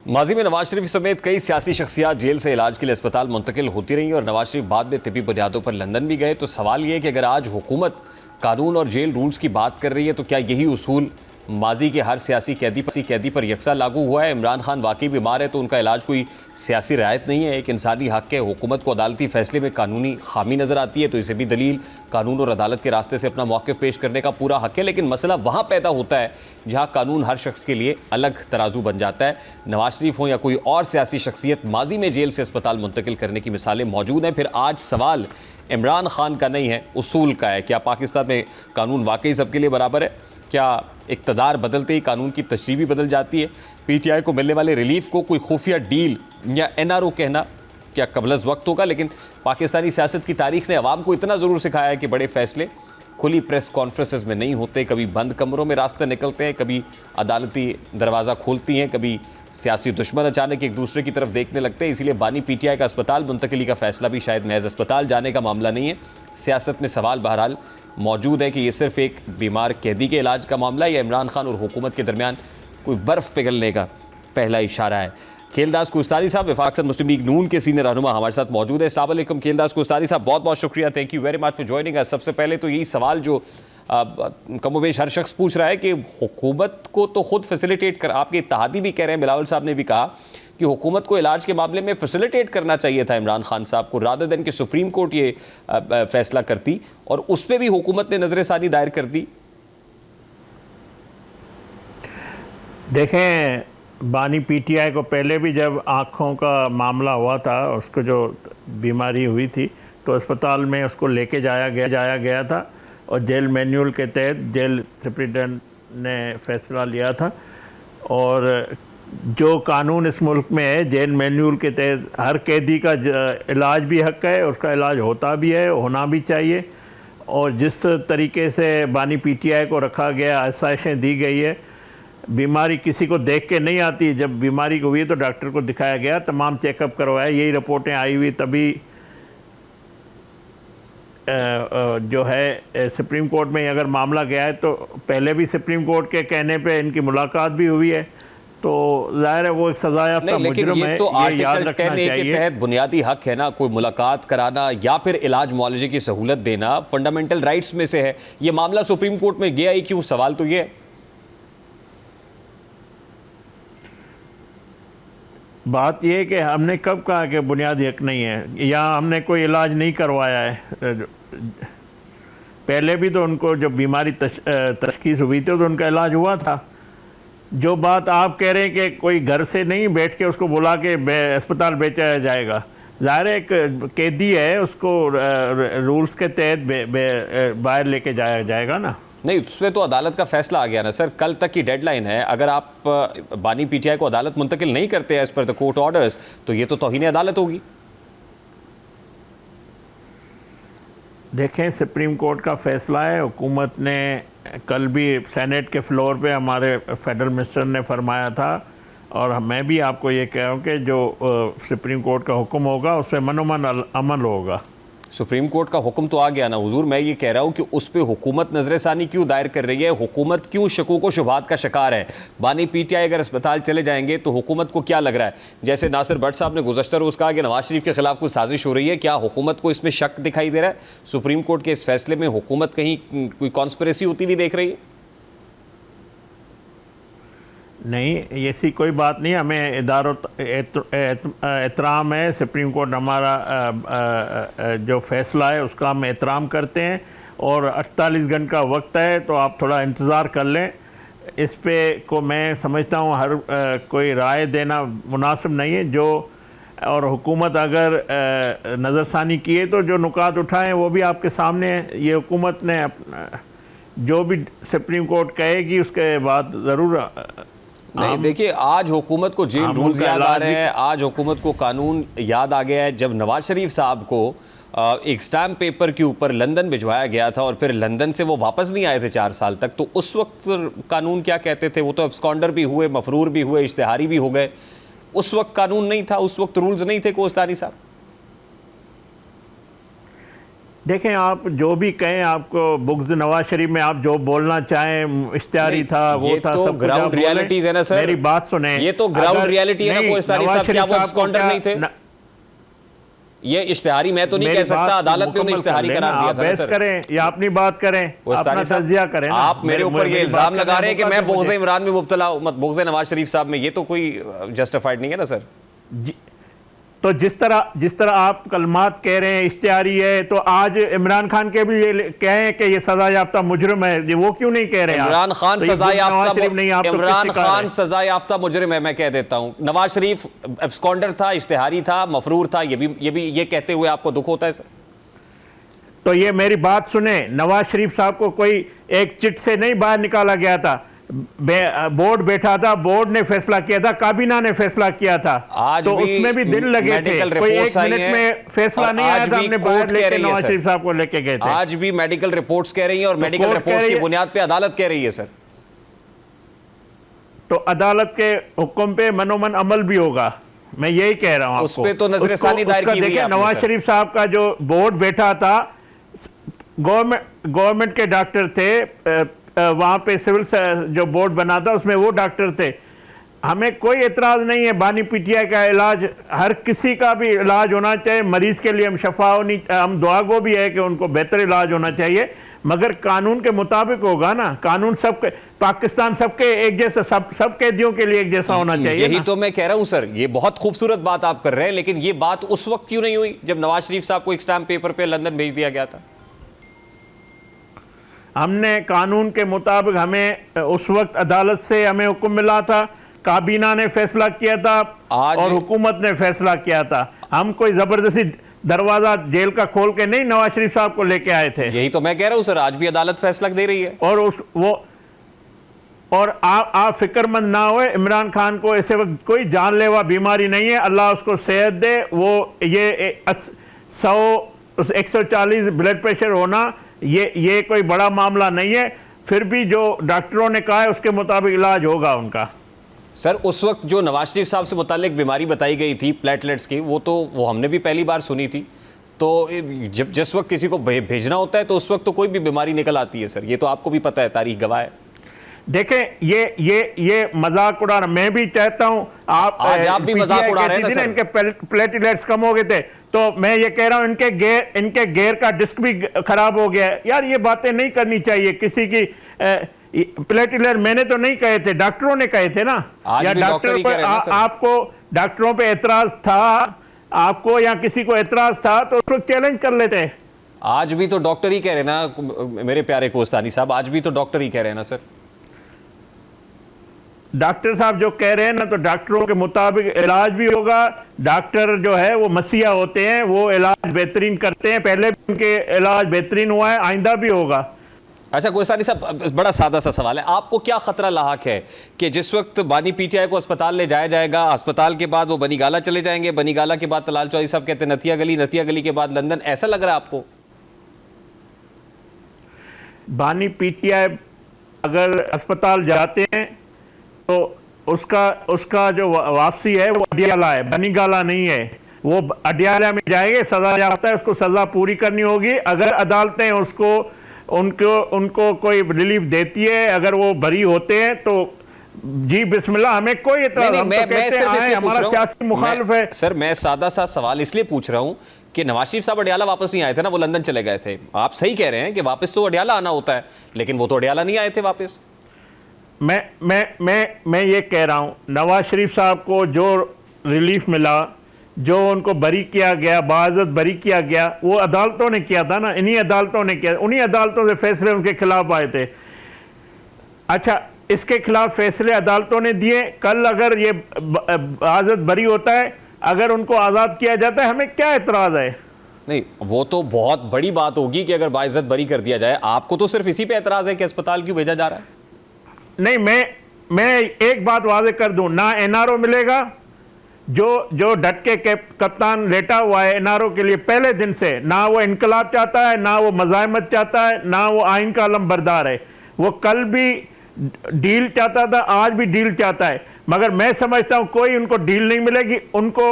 माजी में नवाज शरीफ समेत कई सियासी शख्सियात जेल से इलाज के लिए अस्पताल मुंतकिल होती रहीं और नवाज शरीफ बाद में तिब्बी बुनियादों पर लंदन भी गए। तो सवाल ये है कि अगर आज हुकूमत कानून और जेल रूल्स की बात कर रही है तो क्या यही उसूल माजी के हर सियासी कैदी पर यकसा लागू हुआ है? इमरान खान वाकई बीमार है तो उनका इलाज कोई सियासी रियायत नहीं है, एक इंसानी हक है। हुकूमत को अदालती फैसले में कानूनी खामी नज़र आती है तो इसे भी दलील कानून और अदालत के रास्ते से अपना मौक़िफ़ पेश करने का पूरा हक है। लेकिन मसला वहाँ पैदा होता है जहाँ कानून हर शख्स के लिए अलग तराजू बन जाता है। नवाज शरीफ हो या कोई और सियासी शख्सियत, माजी में जेल से अस्पताल मुंतकिल करने की मिसालें मौजूद हैं। फिर आज सवाल इमरान खान का नहीं है, उसूल का है। क्या पाकिस्तान में कानून वाकई सबके लिए बराबर है? क्या इक़्तिदार बदलते ही कानून की तशरीह भी बदल जाती है? पीटीआई को मिलने वाले रिलीफ को कोई खुफिया डील या एनआरओ कहना क्या कबलज़ वक्त होगा? लेकिन पाकिस्तानी सियासत की तारीख ने अवाम को इतना ज़रूर सिखाया है कि बड़े फ़ैसले खुली प्रेस कॉन्फ्रेंसेस में नहीं होते, कभी बंद कमरों में रास्ते निकलते हैं, कभी अदालती दरवाज़ा खोलती हैं, कभी सियासी दुश्मन अचानक एक दूसरे की तरफ देखने लगते हैं। इसीलिए बानी पीटीआई का अस्पताल मुंतकिली का फ़ैसला भी शायद महज अस्पताल जाने का मामला नहीं है। सियासत में सवाल बहरहाल मौजूद है कि ये सिर्फ एक बीमार कैदी के इलाज का मामला है या इमरान खान और हुकूमत के दरमियान कोई बर्फ़ पिघलने का पहला इशारा है। खेलदास कुस्तारी साहब, वफाक मुस्लिम लीग नून के सीनियर रहनुमा हमारे साथ मौजूद है। अस्सलाम वालेकुम खेलदास कुस्तारी साहब, बहुत बहुत शुक्रिया, thank you very much for joining अस। सबसे पहले तो यही सवाल जो कमोबेश हर शख्स पूछ रहा है कि हुकूमत को तो खुद फैसिलिटेट कर, आपके इत्तेहादी भी कह रहे हैं, बिलावल साहब ने भी कहा कि हुकूमत को इलाज के मामले में फैसिलिटेट करना चाहिए था इमरान खान साहब को, रादर देन कि सुप्रीम कोर्ट ये फैसला करती, और उस पर भी हुकूमत ने नजरसानी दायर कर दी। देखें, बानी पीटीआई को पहले भी जब आँखों का मामला हुआ था, उसको जो बीमारी हुई थी, तो अस्पताल में उसको लेके जाया गया था और जेल मैनुअल के तहत जेल सुप्रिटेंडेंट ने फैसला लिया था। और जो कानून इस मुल्क में है, जेल मैनुअल के तहत हर कैदी का इलाज भी हक है, उसका इलाज होता भी है, होना भी चाहिए। और जिस तरीके से बानी पीटीआई को रखा गया, आसाइशें दी गई है, बीमारी किसी को देख के नहीं आती। जब बीमारी हुई तो डॉक्टर को दिखाया गया, तमाम चेकअप करवाया, यही रिपोर्टें आई हुई, तभी जो है सुप्रीम कोर्ट में अगर मामला गया है तो पहले भी सुप्रीम कोर्ट के कहने पे इनकी मुलाकात भी हुई है, तो जाहिर है वो एक सजायाफ्ता मुजरिम है। तो ये याद आर्टिकल 10A के तहत बुनियादी हक है ना, कोई मुलाकात कराना या फिर इलाज मुआलजे की सहूलत देना फंडामेंटल राइट्स में से है। ये मामला सुप्रीम कोर्ट में गया ही क्यों? सवाल तो ये है। बात यह है कि हमने कब कहा कि बुनियादी हक नहीं है, या हमने कोई इलाज नहीं करवाया है। पहले भी तो उनको जब बीमारी तशखीस हुई थी तो उनका इलाज हुआ था। जो बात आप कह रहे हैं कि कोई घर से नहीं बैठ के उसको बुला के अस्पताल भेजा जाएगा, ज़ाहिर है एक कैदी है, उसको रूल्स के तहत बाहर लेके जाया जाएगा ना। नहीं, उसमें तो अदालत का फैसला आ गया ना सर, कल तक की डेडलाइन है। अगर आप बानी पीटीआई को अदालत मुंतकिल नहीं करते as per the court orders तो ये तो तौहीन अदालत होगी। देखें, सुप्रीम कोर्ट का फैसला है। हुकूमत ने कल भी सेनेट के फ्लोर पे हमारे फेडरल मिनिस्टर ने फरमाया था, और मैं भी आपको ये कह रहा हूँ कि जो सुप्रीम कोर्ट का हुक्म होगा उस पर मनोमन अमल होगा। सुप्रीम कोर्ट का हुक्म तो आ गया ना हुजूर, मैं ये कह रहा हूँ कि उस पर हुकूमत नजरसानी क्यों दायर कर रही है? हुकूमत क्यों शकूक व शुबहात का शिकार है? बानी पीटीआई अगर अस्पताल चले जाएंगे तो हुकूमत को क्या लग रहा है? जैसे नासिर भट्ट साहब ने गुज़श्ता रोज़ कहा कि नवाज शरीफ के खिलाफ कुछ साजिश हो रही है, क्या हुकूमत को इसमें शक दिखाई दे रहा है? सुप्रीम कोर्ट के इस फैसले में हुकूमत कहीं कोई कॉन्स्पिरेसी होती हुई देख रही है? नहीं, ऐसी कोई बात नहीं। हमें इदारों एहतराम है। सुप्रीम कोर्ट हमारा जो फैसला है उसका हम एहतराम करते हैं, और 48 घंटे का वक्त है, तो आप थोड़ा इंतज़ार कर लें। इस पे को मैं समझता हूँ हर कोई राय देना मुनासिब नहीं है। जो और हुकूमत अगर नज़रसानी किए तो जो नुकात उठाएं वो भी आपके सामने है। ये हुकूमत ने जो भी सुप्रीम कोर्ट कहेगी उसके बाद ज़रूर नहीं। देखिए, आज हुकूमत को जेल रूल्स याद आ रहे हैं, आज हुकूमत को कानून याद आ गया है। जब नवाज शरीफ साहब को एक स्टैम्प पेपर के ऊपर लंदन भिजवाया गया था और फिर लंदन से वो वापस नहीं आए थे 4 साल तक, तो उस वक्त कानून क्या कहते थे? वो तो एब्सकॉन्डर भी हुए, मफरूर भी हुए, इश्तिहारी भी हो गए। उस वक्त कानून नहीं था, उस वक्त रूल्स नहीं थे। कोस्तानी साहब, देखें, आप जो भी कहें, आपको बुग्ज नवाज शरीफ में आप जो बोलना चाहें, इश्तिहारी था, वो था, तो सब कुछ ग्राउंड आप बोलें। रियलिटीज है ना सर, मेरी बात सुने। ये तो ग्राउंड रियलिटी है ना। वो इश्तिहारी नवाज साहब क्या वो शरीफ एब्सकॉन्डर नहीं थे? ये इश्तिहारी मैं तो नहीं कह सकता, अदालत ने उन्हें इश्तिहारी करार दिया था। बहस करें या अपनी बात करें, अपना तज्जिया करें। आप मेरे ऊपर ये इल्जाम लगा रहे हैं कि मैं बोग़्ज़ इमरान में मुब्तला हूं, बोग़्ज़ नवाज शरीफ साहब में, ये तो कोई जस्टिफाइड नहीं है ना सर। तो जिस तरह आप कलमात कह रहे हैं इश्तिहारी है, तो आज इमरान खान के भी ये कहें कि ये सजा याफ्ता मुजरिम है, ये वो क्यों नहीं कह रहे हैं? इमरान खान सजा याफ्ता, इमरान खान तो सजा याफ्ता मुजरिम है, मैं कह देता हूं। नवाज शरीफ एब्सकॉन्डर था, इश्तिहारी था, मफरूर था, ये कहते हुए आपको दुख होता है सर? तो ये मेरी बात सुने, नवाज शरीफ साहब को कोई एक चिट से नहीं बाहर निकाला गया था, बोर्ड बैठा था, बोर्ड ने फैसला किया था, काबीना ने फैसला किया था। आज तो उसमें भी दिन लगे थे, कोई एक मिनट में फैसला नहीं आया था। हमने बाहर लेके नवाज शरीफ साहब को लेके गए थे। आज भी मेडिकल रिपोर्ट्स कह रही हैं और मेडिकल रिपोर्ट्स की बुनियाद पे अदालत कह रही है सर। तो अदालत के हुक्म पे मनोमन अमल भी होगा, मैं यही कह रहा हूं। उस पे तो नजरसानी दायर की हुई है। नवाज शरीफ साहब का जो बोर्ड बैठा था, गवर्नमेंट के डॉक्टर थे, वहाँ पे सिविल जो बोर्ड बना था उसमें वो डॉक्टर थे। हमें कोई एतराज़ नहीं है, बानी पीटीआई का इलाज, हर किसी का भी इलाज होना चाहिए। मरीज़ के लिए हम शफा होनी, हम दुआ गो भी है कि उनको बेहतर इलाज होना चाहिए, मगर कानून के मुताबिक होगा ना। कानून सबके, पाकिस्तान सबके एक जैसा, सब कैदियों के लिए एक जैसा होना चाहिए। यही तो मैं कह रहा हूँ सर, ये बहुत खूबसूरत बात आप कर रहे हैं, लेकिन ये बात उस वक्त क्यों नहीं हुई जब नवाज शरीफ साहब को एक स्टैम्प पेपर पे लंदन भेज दिया गया था? हमने कानून के मुताबिक, हमें उस वक्त अदालत से हमें हुक्म मिला था, काबीना ने फैसला किया था और हुकूमत ने फैसला किया था। हम कोई जबरदस्ती दरवाजा जेल का खोल के नहीं नवाज शरीफ साहब को लेके आए थे। यही तो मैं कह रहा हूं सर, आज भी अदालत फैसला दे रही है। और आप फिक्रमंद ना हो, इमरान खान को ऐसे वक्त कोई जानलेवा बीमारी नहीं है, अल्लाह उसको सेहत दे। वो ये 140 ब्लड प्रेशर होना ये कोई बड़ा मामला नहीं है। फिर भी जो डॉक्टरों ने कहा है उसके मुताबिक इलाज होगा उनका। सर उस वक्त जो नवाज शरीफ साहब से मुतालिक बीमारी बताई गई थी प्लेटलेट्स की, वो हमने भी पहली बार सुनी थी। तो जब जिस वक्त किसी को भेजना होता है तो उस वक्त तो कोई भी बीमारी निकल आती है सर, ये तो आपको भी पता है, तारीख गवाह है। देखें, ये मजाक उड़ा रहा, मैं भी चाहता हूं आज आप भी मजाक उड़ा रहे हैं ना सर। इनके प्लेटलेट्स कम हो गए थे, तो मैं ये कह रहा हूं इनके गेयर का डिस्क भी खराब हो गया है। यार ये बातें नहीं करनी चाहिए किसी की। प्लेटलेट मैंने तो नहीं कहे थे, डॉक्टरों ने कहे थे ना। या डॉक्टर पर आपको डॉक्टरों पे एतराज था, आपको या किसी को एतराज था तो उसको चैलेंज कर लेते। आज भी तो डॉक्टर ही कह रहे हैं ना मेरे प्यारे कोस्तानी साहब, आज भी तो डॉक्टर ही कह रहे हैं ना सर। डॉक्टर साहब जो कह रहे हैं ना, तो डॉक्टरों के मुताबिक इलाज भी होगा। डॉक्टर जो है वो मसीहा होते हैं, वो इलाज बेहतरीन करते हैं, पहले भी उनके इलाज बेहतरीन हुआ है, आइंदा भी होगा। अच्छा कोस्तानी साहब, बड़ा सादा सा सवाल है, आपको क्या खतरा लाहक है कि जिस वक्त बानी पीटीआई को अस्पताल ले जाया जाएगा, अस्पताल के बाद वो बनी गाला चले जाएंगे, बनी गाला के बाद तलाल चौधरी साहब कहते हैं नतिया गली, नतिया गली के बाद लंदन, ऐसा लग रहा है आपको? बानी पीटीआई अगर अस्पताल जाते हैं तो उसका जो वापसी है वो अडियाला है, बनी गाला नहीं है। वो अडियाला में जाएंगे, सजा याफ्ता है, उसको सजा पूरी करनी होगी। अगर अदालतें उनको कोई रिलीफ देती है, अगर वो बरी होते हैं तो जी बिस्मिल्लाह, हमें कोई इतराज़ नहीं। हमारा सियासी मुखालिफ है सर। मैं सादा सा सवाल इसलिए पूछ रहा हूं कि नवाज शरीफ साहब अडियाला वापस नहीं आए थे ना, वो लंदन चले गए थे। आप सही कह रहे हैं कि वापस तो अडियाला आना होता है, लेकिन वो तो अडियाला नहीं आए थे वापस। मैं ये कह रहा हूँ, नवाज शरीफ साहब को जो रिलीफ मिला, जो उनको बरी किया गया, बाइज्जत बरी किया गया, वो अदालतों ने किया था ना, इन्हीं अदालतों ने किया, उन्हीं अदालतों से फैसले उनके खिलाफ आए थे। अच्छा, इसके खिलाफ फैसले अदालतों ने दिए। कल अगर ये बाइज्जत बरी होता है, अगर उनको आज़ाद किया जाता है, हमें क्या एतराज़ है? नहीं, वो तो बहुत बड़ी बात होगी कि अगर बाइज्जत बरी कर दिया जाए। आपको तो सिर्फ इसी पे एतराज़ है कि अस्पताल क्यों भेजा जा रहा है? नहीं, मैं एक बात वाज़े कर दूं, ना एनआरओ मिलेगा। जो डट के कप्तान लेटा हुआ है एनआरओ के लिए पहले दिन से, ना वो इनकलाब चाहता है, ना वो मज़ाहमत चाहता है, ना वो आइन का अलमबरदार है। वो कल भी डील चाहता था, आज भी डील चाहता है, मगर मैं समझता हूं कोई उनको डील नहीं मिलेगी। उनको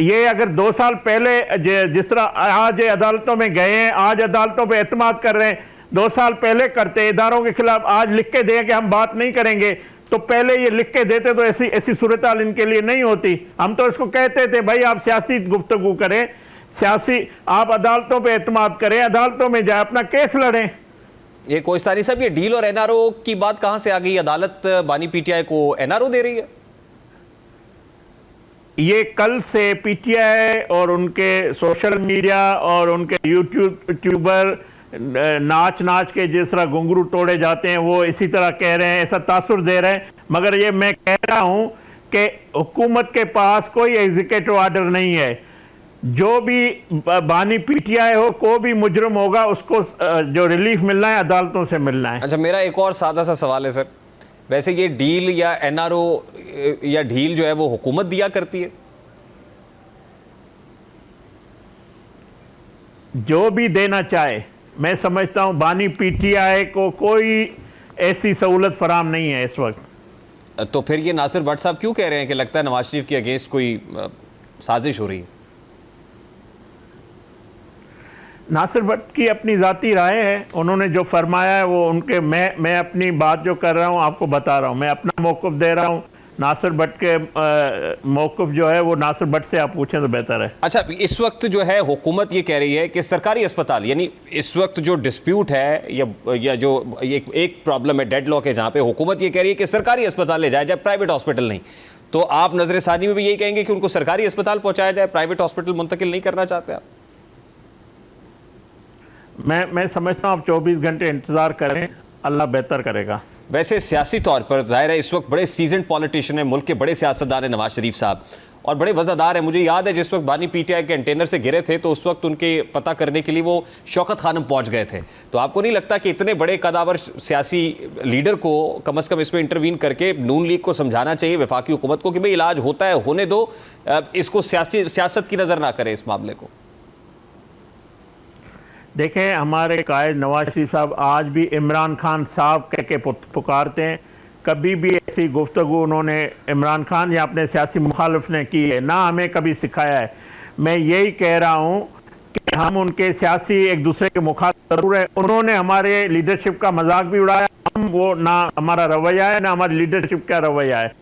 ये अगर 2 साल पहले जिस तरह आज अदालतों में गए हैं, आज अदालतों पे एतमाद कर रहे हैं, 2 साल पहले करते इदारों के खिलाफ, आज लिख के दें कि हम बात नहीं करेंगे, तो पहले ये लिख के देते तो ऐसी ऐसी सूरत हाल इनके लिए नहीं होती। हम तो इसको कहते थे भाई आप सियासी गुफ्तगू करें, सियासी आप अदालतों पे एतमाद करें, अदालतों में जाए अपना केस लड़ें। ये कोहिस्तानी साहब, ये डील और एनआरओ की बात कहां से आ गई? अदालत बानी पीटीआई को एनआरओ दे रही है? ये कल से पीटीआई और उनके सोशल मीडिया और उनके यूट्यूबर नाच नाच के जिस तरह घुंघरू तोड़े जाते हैं वो इसी तरह कह रहे हैं, ऐसा तासुर दे रहे हैं। मगर ये मैं कह रहा हूं कि हुकूमत के पास कोई एग्जीक्यूटिव ऑर्डर नहीं है। जो भी बानी पीटीआई हो, कोई भी मुजरम होगा, उसको जो रिलीफ मिलना है अदालतों से मिलना है। अच्छा, मेरा एक और सादा सा सवाल है सर, वैसे ये डील या एनआरओ या ढील जो है वो हुकूमत दिया करती है? जो भी देना चाहे, मैं समझता हूं बानी पीटीआई को कोई ऐसी सहूलत फराम नहीं है इस वक्त। तो फिर ये नासिर भट्ट साहब क्यों कह रहे हैं कि लगता है नवाज शरीफ के अगेंस्ट कोई साजिश हो रही है? नासिर भट्ट की अपनी ज़ाती राय है, उन्होंने जो फरमाया है वो उनके, मैं अपनी बात जो कर रहा हूँ आपको बता रहा हूँ, मैं अपना मौक़िफ़ दे रहा हूँ। नासिर भट्ट के मौक़िफ़ जो है वो नासिर भट्ट से आप पूछें तो बेहतर है। अच्छा, इस वक्त जो है हुकूमत ये कह रही है कि सरकारी अस्पताल, यानी इस वक्त जो डिस्प्यूट है या जो एक प्रॉब्लम है, डेडलॉक है, जहाँ पे हुकूमत ये कह रही है कि सरकारी अस्पताल ले जाया जाए, प्राइवेट हॉस्पिटल नहीं, तो आप नजर सानी में भी यही कहेंगे कि उनको सरकारी अस्पताल पहुँचाया जाए, प्राइवेट हॉस्पिटल मुंतकिल नहीं करना चाहते आप? मैं समझता हूँ आप 24 घंटे इंतज़ार करें, अल्लाह बेहतर करेगा। वैसे सियासी तौर पर जाहिर है इस वक्त बड़े सीजन पॉलिटिशियन है, मुल्क के बड़े सियासतदान है नवाज शरीफ साहब, और बड़े वज़ादार है। मुझे याद है जिस वक्त बानी पीटीआई के कंटेनर से गिरे थे तो उस वक्त उनके पता करने के लिए वो शौकत खानम पहुंच गए थे। तो आपको नहीं लगता कि इतने बड़े कदावर सियासी लीडर को कम से कम इसमें इंटरवीन करके नून लीग को समझाना चाहिए, वफाकी हुकूमत को, कि भाई इलाज होता है, होने दो, इसको सियासत की नज़र ना करें इस मामले को? देखें, हमारे कायद नवाज शरीफ साहब आज भी इमरान खान साहब कह के पुकारते हैं। कभी भी ऐसी गुफ्तगू उन्होंने इमरान खान या अपने सियासी मुखालिफ ने की है ना, हमें कभी सिखाया है। मैं यही कह रहा हूँ कि हम उनके सियासी एक दूसरे के मुखालिफ ज़रूर है। उन्होंने हमारे लीडरशिप का मजाक भी उड़ाया, हम वो ना हमारा रवैया है ना हमारी लीडरशिप का रवैया है।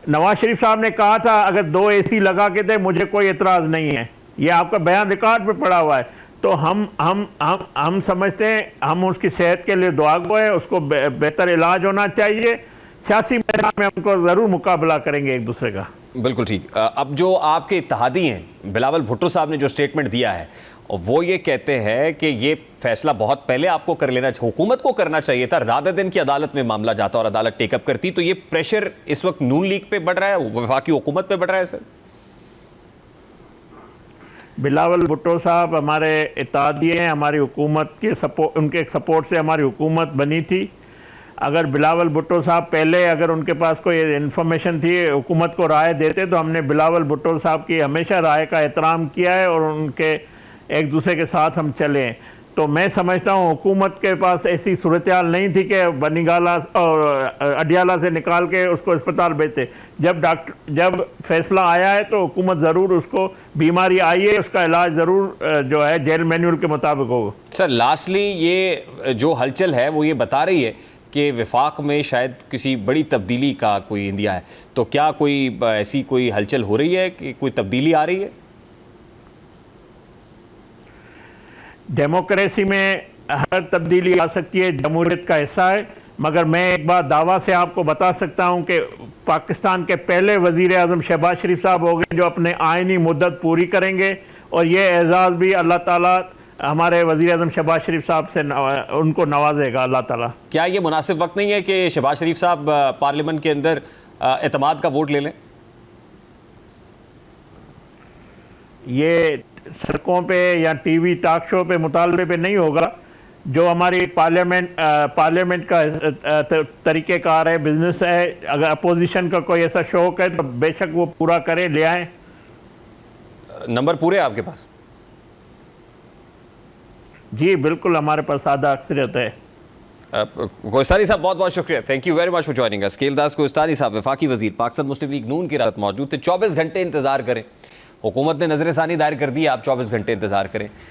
नवाज शरीफ साहब ने कहा था अगर 2 AC लगा के दे मुझे कोई एतराज़ नहीं है, ये आपका बयान रिकॉर्ड पे पड़ा हुआ है। तो हम समझते हैं हम उसकी सेहत के लिए दुआ गो है, उसको बेहतर इलाज होना चाहिए। सियासी मैदान में हमको ज़रूर मुकाबला करेंगे एक दूसरे का। बिल्कुल ठीक। अब जो आपके इत्तेहादी हैं, बिलावल भुट्टो साहब ने जो स्टेटमेंट दिया है, वो ये कहते हैं कि ये फैसला बहुत पहले आपको कर लेना चाहिए, हुकूमत को करना चाहिए था, रादर दिन की अदालत में मामला जाता और अदालत टेकअप करती। तो ये प्रेशर इस वक्त नून लीग पे बढ़ रहा है, वफाकी हुकूमत पे बढ़ रहा है सर? बिलावल भुट्टो साहब हमारे इत्तेहादी हैं, हमारी हुकूमत के सपोर्ट, उनके सपोर्ट से हमारी हुकूमत बनी थी। अगर बिलावल भुट्टो साहब पहले अगर उनके पास कोई इन्फॉर्मेशन थी, हुकूमत को राय देते, तो हमने बिलावल भुट्टो साहब की हमेशा राय का एहतराम किया है और उनके एक दूसरे के साथ हम चले हैं। तो मैं समझता हूँ हुकूमत के पास ऐसी सूरत हाल नहीं थी कि बनीगाला और अडियाला से निकाल के उसको अस्पताल भेजते। जब फैसला आया है तो हुकूमत ज़रूर, उसको बीमारी आई है उसका इलाज ज़रूर जो है जेल मैनुअल के मुताबिक होगा। सर लास्टली ये जो हलचल है वो ये बता रही है कि वफाक में शायद किसी बड़ी तब्दीली का कोई इंदिया है, तो क्या कोई ऐसी कोई हलचल हो रही है कि कोई तब्दीली आ रही है? डेमोक्रेसी में हर तब्दीली आ सकती है, जमहूरियत का हिस्सा है। मगर मैं एक बार दावा से आपको बता सकता हूं कि पाकिस्तान के पहले वज़ीर आज़म शहबाज शरीफ साहब हो गए जो अपने आइनी मुद्दत पूरी करेंगे, और ये एजाज़ भी अल्लाह ताला हमारे वज़ीर आज़म शहबाज शरीफ साहब से उनको नवाजेगा अल्लाह ताला। क्या ये मुनासिब वक्त नहीं है कि शहबाज शरीफ साहब पार्लियामेंट के अंदर एतमाद का वोट ले लें? ये सड़कों पे या टीवी टॉक शो पे मुतालबे पे नहीं होगा। जो हमारी पार्लियामेंट का तरीक़ेकार है, बिजनेस है, अगर अपोजिशन का कोई ऐसा शौक है तो बेशक वो पूरा करे, ले आए। नंबर पूरे आपके पास? जी बिल्कुल, हमारे पास आधा अक्सरियत है। कोहिस्तानी साहब बहुत बहुत शुक्रिया, thank you very much for joining us. Kheal Das Kohistani साहब वफाकी वजीर पाकिस्तान मुस्लिम लीग नून की रात मौजूद थे। 24 घंटे इंतजार करें, हुकूमत ने नजरसानी दायर कर दी, आप 24 घंटे इंतजार करें।